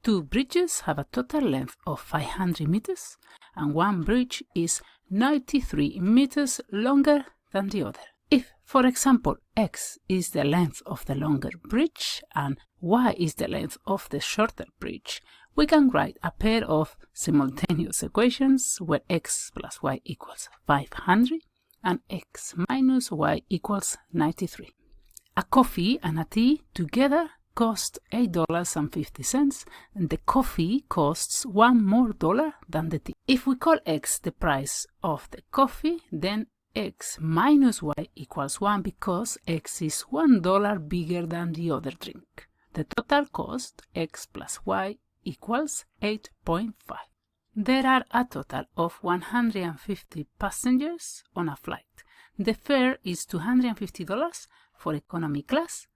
Two bridges have a total length of 500 meters, and one bridge is 93 meters longer than the other. If, for example, x is the length of the longer bridge and y is the length of the shorter bridge, we can write a pair of simultaneous equations where x plus y equals 500 and x minus y equals 93. A coffee and a tea together cost $8.50, and the coffee costs $1 more than the tea. If we call x the price of the coffee, then x minus y equals 1 because x is $1 bigger than the other drink. The total cost, x plus y, equals 8.5. There are a total of 150 passengers on a flight. The fare is $250 for economy class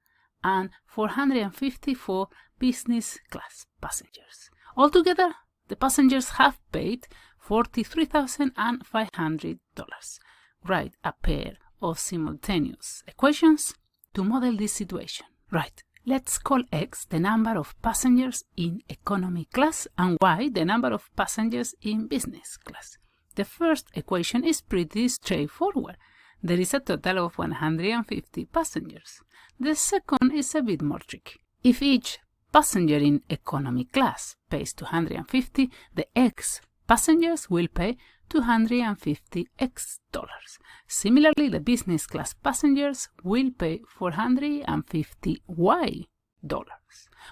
and $450 for business class passengers. Altogether, the passengers have paid $43,500. Write a pair of simultaneous equations to model this situation. Right, let's call x the number of passengers in economy class and y the number of passengers in business class. The first equation is pretty straightforward. There is a total of 150 passengers. The second is a bit more tricky. If each passenger in economy class pays $250, the x passengers will pay $250x. Similarly, the business class passengers will pay $450y.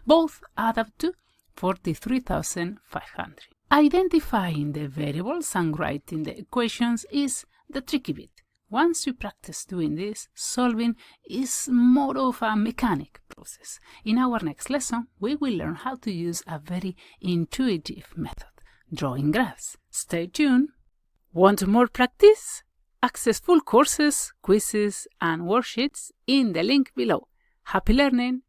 Both add up to $43,500. Identifying the variables and writing the equations is the tricky bit. Once you practice doing this, solving is more of a mechanic process. In our next lesson, we will learn how to use a very intuitive method, drawing graphs. Stay tuned! Want more practice? Access full courses, quizzes, and worksheets in the link below. Happy learning!